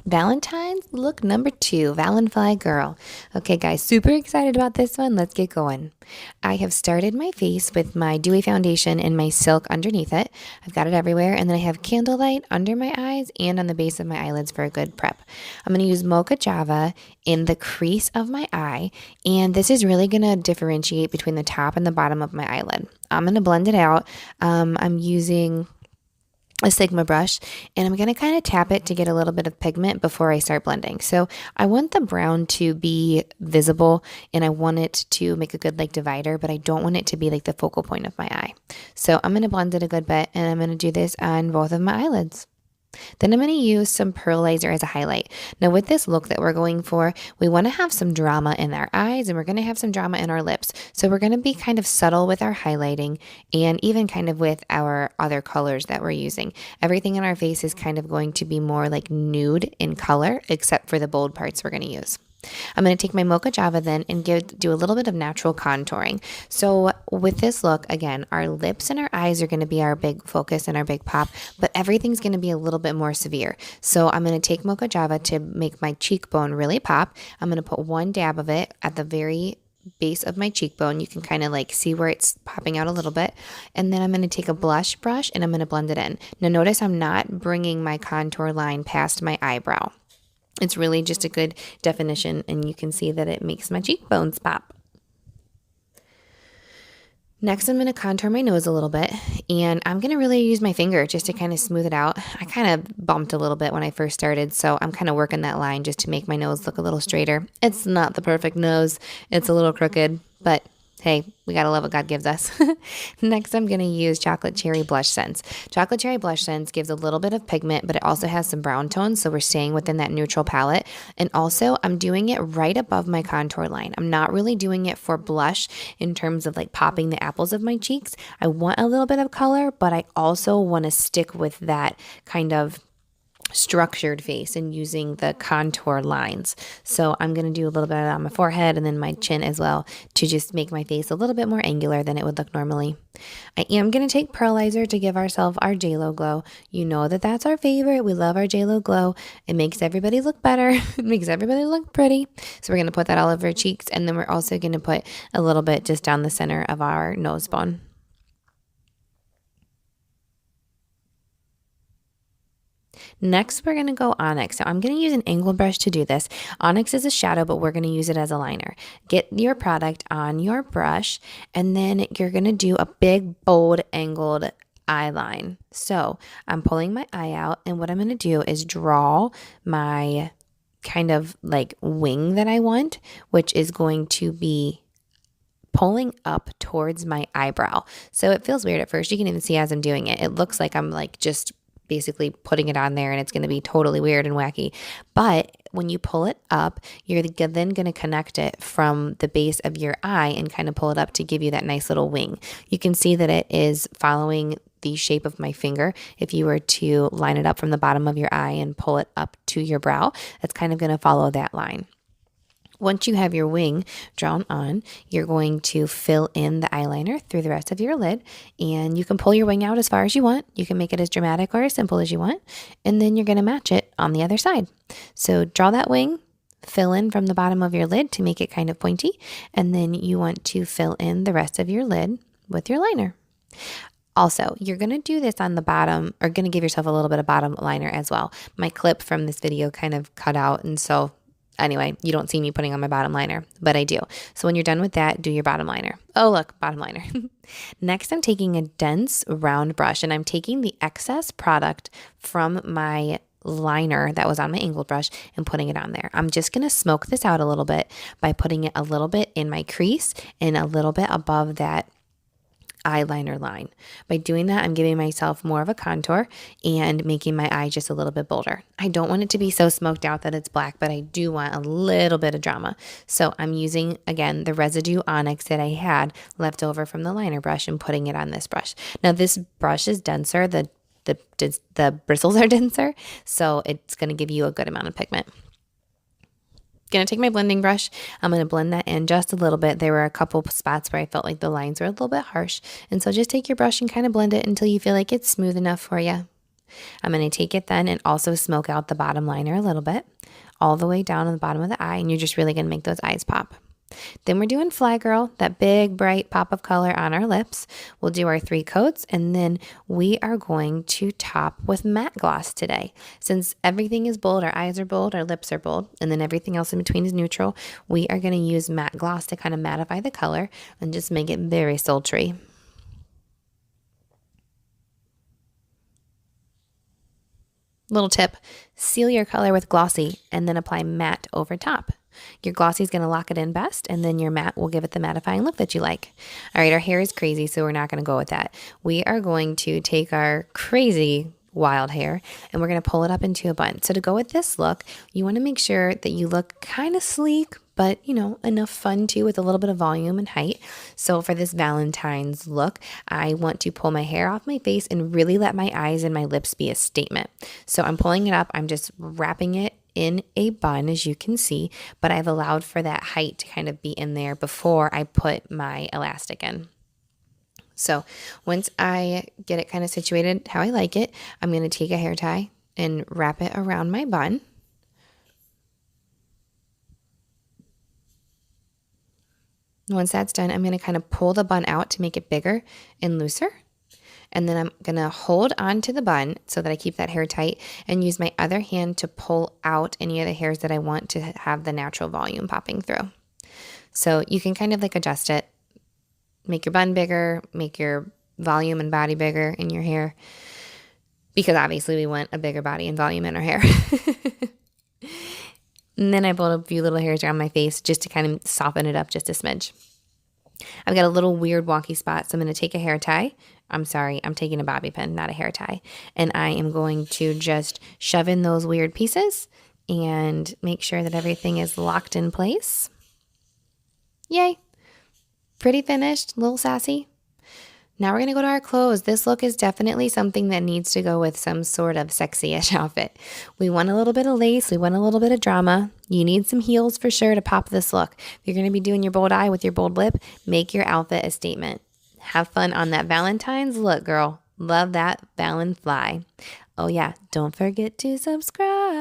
Valentine's look number 2, Valen-FLY Girl. Okay guys, super excited about this one. Let's get going. I have started my face with my Dewy foundation and my silk underneath it. I've got it everywhere, and then I have Candlelight under my eyes and on the base of my eyelids for a good prep. I'm going to use Moca Java in the crease of my eye, and this is really going to differentiate between the top and the bottom of my eyelid. I'm going to blend it out. I'm using a Sigma brush, and I'm going to kind of tap it to get a little bit of pigment before I start blending. So I want the brown to be visible, and I want it to make a good like divider, but I don't want it to be like the focal point of my eye. So I'm going to blend it a good bit, and I'm going to do this on both of my eyelids. Then I'm going to use some Pearlizer as a highlight. Now with this look that we're going for, we want to have some drama in our eyes, and we're going to have some drama in our lips. So we're going to be kind of subtle with our highlighting, and even kind of with our other colors that we're using. Everything in our face is kind of going to be more like nude in color, except for the bold parts we're going to use. I'm going to take my Moca Java then and do a little bit of natural contouring. So with this look, again, our lips and our eyes are going to be our big focus and our big pop, but everything's going to be a little bit more severe. So I'm going to take Moca Java to make my cheekbone really pop. I'm going to put one dab of it at the very base of my cheekbone. You can kind of like see where it's popping out a little bit. And then I'm going to take a blush brush and I'm going to blend it in. Now notice I'm not bringing my contour line past my eyebrow. It's really just a good definition, and you can see that it makes my cheekbones pop. Next, I'm going to contour my nose a little bit, and I'm going to really use my finger just to kind of smooth it out. I kind of bumped a little bit when I first started, so I'm kind of working that line just to make my nose look a little straighter. It's not the perfect nose. It's a little crooked, but hey, we gotta love what God gives us. Next, I'm gonna use Chocolate Cherry Blushsense. Chocolate Cherry Blushsense gives a little bit of pigment, but it also has some brown tones, so we're staying within that neutral palette. And also, I'm doing it right above my contour line. I'm not really doing it for blush in terms of like popping the apples of my cheeks. I want a little bit of color, but I also want to stick with that kind of structured face and using the contour lines. So I'm going to do a little bit on my forehead and then my chin as well to just make my face a little bit more angular than it would look normally. I am going to take Pearlizer to give ourselves our JLo glow. You know that that's our favorite. We love our JLo glow. It makes everybody look better. It makes everybody look pretty. So we're going to put that all over our cheeks, and then we're also going to put a little bit just down the center of our nose bone. Next, we're going to go Onyx. Now, I'm going to use an angled brush to do this. Onyx is a shadow, but we're going to use it as a liner. Get your product on your brush, and then you're going to do a big, bold, angled eye line. So I'm pulling my eye out, and what I'm going to do is draw my kind of like wing that I want, which is going to be pulling up towards my eyebrow. So it feels weird at first. You can even see as I'm doing it. It looks like I'm like just basically putting it on there, and it's going to be totally weird and wacky. But when you pull it up, you're then going to connect it from the base of your eye and kind of pull it up to give you that nice little wing. You can see that it is following the shape of my finger. If you were to line it up from the bottom of your eye and pull it up to your brow, that's kind of going to follow that line. Once you have your wing drawn on, you're going to fill in the eyeliner through the rest of your lid, and you can pull your wing out as far as you want. You can make it as dramatic or as simple as you want, and then you're going to match it on the other side. So draw that wing, fill in from the bottom of your lid to make it kind of pointy, and then you want to fill in the rest of your lid with your liner. Also, you're going to do this on the bottom, or going to give yourself a little bit of bottom liner as well. My clip from this video kind of cut out, and so anyway, you don't see me putting on my bottom liner, but I do. So when you're done with that, do your bottom liner. Oh, look, bottom liner. Next, I'm taking a dense round brush, and I'm taking the excess product from my liner that was on my angled brush and putting it on there. I'm just going to smoke this out a little bit by putting it a little bit in my crease and a little bit above that eyeliner line. By doing that, I'm giving myself more of a contour and making my eye just a little bit bolder. I don't want it to be so smoked out that it's black, but I do want a little bit of drama. So I'm using, again, the residue Onyx that I had left over from the liner brush and putting it on this brush. Now this brush is denser, the bristles are denser, so it's going to give you a good amount of pigment. Going to take my blending brush. I'm going to blend that in just a little bit. There were a couple spots where I felt like the lines were a little bit harsh. And so just take your brush and kind of blend it until you feel like it's smooth enough for you. I'm going to take it then and also smoke out the bottom liner a little bit, all the way down on the bottom of the eye, and you're just really going to make those eyes pop. Then we're doing Fly Girl, that big bright pop of color on our lips. We'll do our 3 coats, and then we are going to top with matte gloss today. Since everything is bold, our eyes are bold, our lips are bold, and then everything else in between is neutral, we are going to use matte gloss to kind of mattify the color and just make it very sultry. Little tip, seal your color with glossy and then apply matte over top. Your glossy is going to lock it in best, and then your matte will give it the mattifying look that you like. All right, our hair is crazy, so we're not going to go with that. We are going to take our crazy wild hair and we're going to pull it up into a bun. So to go with this look, you want to make sure that you look kind of sleek, but you know, enough fun too, with a little bit of volume and height. So for this Valentine's look, I want to pull my hair off my face and really let my eyes and my lips be a statement. So I'm pulling it up, I'm just wrapping it in a bun, as you can see, but I've allowed for that height to kind of be in there before I put my elastic in. So once I get it kind of situated how I like it, I'm going to take a hair tie and wrap it around my bun. Once that's done, I'm going to kind of pull the bun out to make it bigger and looser. And then I'm going to hold on to the bun so that I keep that hair tight and use my other hand to pull out any of the hairs that I want to have the natural volume popping through. So you can kind of like adjust it. Make your bun bigger, make your volume and body bigger in your hair, because obviously we want a bigger body and volume in our hair. And then I pulled a few little hairs around my face just to kind of soften it up just a smidge. I've got a little weird wonky spot, so I'm going to take a hair tie. I'm sorry, I'm taking a bobby pin, not a hair tie. And I am going to just shove in those weird pieces and make sure that everything is locked in place. Yay. Pretty finished, a little sassy. Now we're going to go to our clothes. This look is definitely something that needs to go with some sort of sexy-ish outfit. We want a little bit of lace. We want a little bit of drama. You need some heels for sure to pop this look. If you're going to be doing your bold eye with your bold lip, make your outfit a statement. Have fun on that Valentine's look, girl. Love that Valen-FLY. Oh yeah, don't forget to subscribe.